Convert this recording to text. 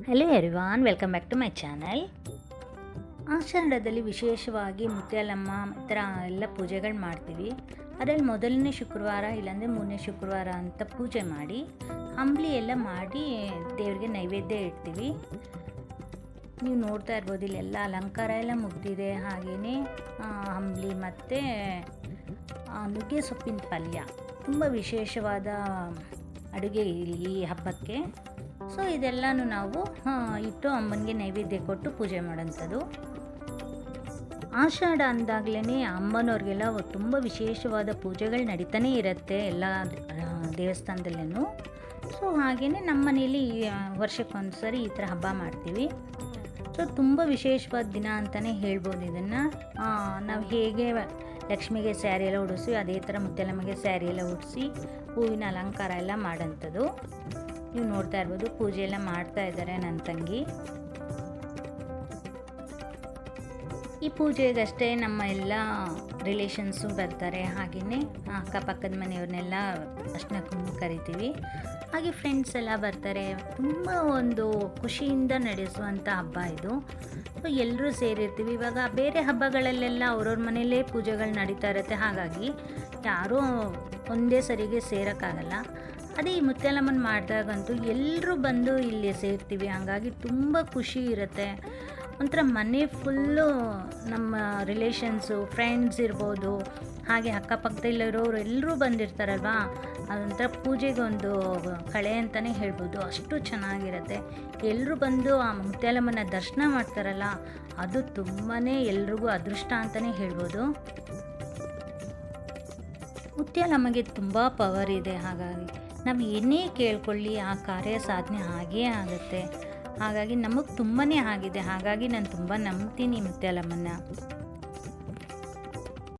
Hello everyone, welcome back to my channel. ಆಷಾಢದಲ್ಲಿ ವಿಶೇಷವಾಗಿ ಮುತ್ಯಾಲಮ್ಮ ಈ ಥರ ಎಲ್ಲ ಪೂಜೆಗಳು ಮಾಡ್ತೀವಿ. ಅದರಲ್ಲಿ ಮೊದಲನೇ ಶುಕ್ರವಾರ ಇಲ್ಲಾಂದರೆ ಮೂರನೇ ಶುಕ್ರವಾರ ಅಂತ ಪೂಜೆ ಮಾಡಿ ಅಂಬ್ಲಿ ಎಲ್ಲ ಮಾಡಿ ದೇವರಿಗೆ ನೈವೇದ್ಯ ಇಡ್ತೀವಿ. ನೀವು ನೋಡ್ತಾ ಇರ್ಬೋದು, ಇಲ್ಲೆಲ್ಲ ಅಲಂಕಾರ ಎಲ್ಲ ಮುಗ್ದಿದೆ. ಹಾಗೆಯೇ ಅಂಬ್ಲಿ ಮತ್ತು ನುಗ್ಗೆ ಸೊಪ್ಪಿನ ಪಲ್ಯ ತುಂಬ ವಿಶೇಷವಾದ ಅಡುಗೆ ಈ ಹಬ್ಬಕ್ಕೆ. ಸೊ ಇದೆಲ್ಲನೂ ನಾವು ಇಟ್ಟು ಅಮ್ಮನಿಗೆ ನೈವೇದ್ಯ ಕೊಟ್ಟು ಪೂಜೆ ಮಾಡೋಂಥದ್ದು. ಆಷಾಢ ಅಂದಾಗಲೇ ಅಮ್ಮನವ್ರಿಗೆಲ್ಲ ತುಂಬ ವಿಶೇಷವಾದ ಪೂಜೆಗಳು ನಡೀತಾನೆ ಇರುತ್ತೆ ಎಲ್ಲ ದೇವಸ್ಥಾನದಲ್ಲೂ. ಸೊ ಹಾಗೆಯೇ ನಮ್ಮ ಮನೇಲಿ ವರ್ಷಕ್ಕೊಂದು ಸರಿ ಈ ಥರ ಹಬ್ಬ ಮಾಡ್ತೀವಿ. ಸೊ ತುಂಬ ವಿಶೇಷವಾದ ದಿನ ಅಂತಲೇ ಹೇಳ್ಬೋದು ಇದನ್ನು. ನಾವು ಹೇಗೆ ಲಕ್ಷ್ಮಿಗೆ ಸ್ಯಾರಿ ಎಲ್ಲ ಉಡಿಸಿ ಅದೇ ಥರ ಮುತ್ಯಾಲಮ್ಮಗೆ ಸ್ಯಾರಿ ಎಲ್ಲ ಉಡಿಸಿ ಹೂವಿನ ಅಲಂಕಾರ ಎಲ್ಲ ಮಾಡೋಂಥದ್ದು. ನೀವು ನೋಡ್ತಾ ಇರ್ಬೋದು, ಪೂಜೆ ಎಲ್ಲ ಮಾಡ್ತಾ ಇದ್ದಾರೆ ನನ್ನ ತಂಗಿ. ಈ ಪೂಜೆಗಷ್ಟೇ ನಮ್ಮ ಎಲ್ಲ ರಿಲೇಷನ್ಸು ಬರ್ತಾರೆ. ಹಾಗೆಯೇ ಅಕ್ಕಪಕ್ಕದ ಮನೆಯವ್ರನ್ನೆಲ್ಲ ಅರ್ಶಿನ ಕುಂಕುಮ ಕರಿತೀವಿ. ಹಾಗೆ ಫ್ರೆಂಡ್ಸ್ ಎಲ್ಲ ಬರ್ತಾರೆ. ತುಂಬ ಒಂದು ಖುಷಿಯಿಂದ ನಡೆಸುವಂಥ ಹಬ್ಬ ಇದು. ಸೊ ಎಲ್ಲರೂ ಸೇರಿರ್ತೀವಿ. ಇವಾಗ ಬೇರೆ ಹಬ್ಬಗಳಲ್ಲೆಲ್ಲ ಅವ್ರವ್ರ ಮನೆಯಲ್ಲೇ ಪೂಜೆಗಳು ನಡೀತಾ ಇರುತ್ತೆ. ಹಾಗಾಗಿ ಯಾರೂ ಒಂದೇ ಸರಿಗೆ ಸೇರೋಕ್ಕಾಗಲ್ಲ. ಅದೇ ಈ ಮುತ್ಯಾಲಮ್ಮನ ಮಾಡಿದಾಗಂತೂ ಎಲ್ಲರೂ ಬಂದು ಇಲ್ಲಿ ಸೇರ್ತೀವಿ. ಹಾಗಾಗಿ ತುಂಬ ಖುಷಿ ಇರುತ್ತೆ. ಒಂಥರ ಮನೆ ಫುಲ್ಲು ನಮ್ಮ ರಿಲೇಷನ್ಸು, ಫ್ರೆಂಡ್ಸ್ ಇರ್ಬೋದು, ಹಾಗೆ ಅಕ್ಕಪಕ್ಕದಲ್ಲಿರೋರು ಎಲ್ಲರೂ ಬಂದಿರ್ತಾರಲ್ವ. ಅದೊಂಥರ ಪೂಜೆಗೆ ಒಂದು ಕಳೆ ಅಂತಲೇ ಹೇಳ್ಬೋದು. ಅಷ್ಟು ಚೆನ್ನಾಗಿರುತ್ತೆ. ಎಲ್ಲರೂ ಬಂದು ಆ ಮುತ್ಯಾಲಮ್ಮನ ದರ್ಶನ ಮಾಡ್ತಾರಲ್ಲ, ಅದು ತುಂಬಾ ಎಲ್ರಿಗೂ ಅದೃಷ್ಟ ಅಂತಲೇ ಹೇಳ್ಬೋದು. ಮುತ್ಯಾಲಮ್ಮಗೆ ತುಂಬ ಪವರ್ ಇದೆ. ಹಾಗಾಗಿ ನಾವು ಏನೇ ಕೇಳ್ಕೊಳ್ಳಿ ಆ ಕಾರ್ಯ ಸಾಧನೆ ಆಗೇ ಆಗುತ್ತೆ. ಹಾಗಾಗಿ ನಮಗೆ ತುಂಬಾ ಆಗಿದೆ. ಹಾಗಾಗಿ ನಾನು ತುಂಬ ನಂಬ್ತೀನಿ ಮುತ್ಯಾಲಮ್ಮನ.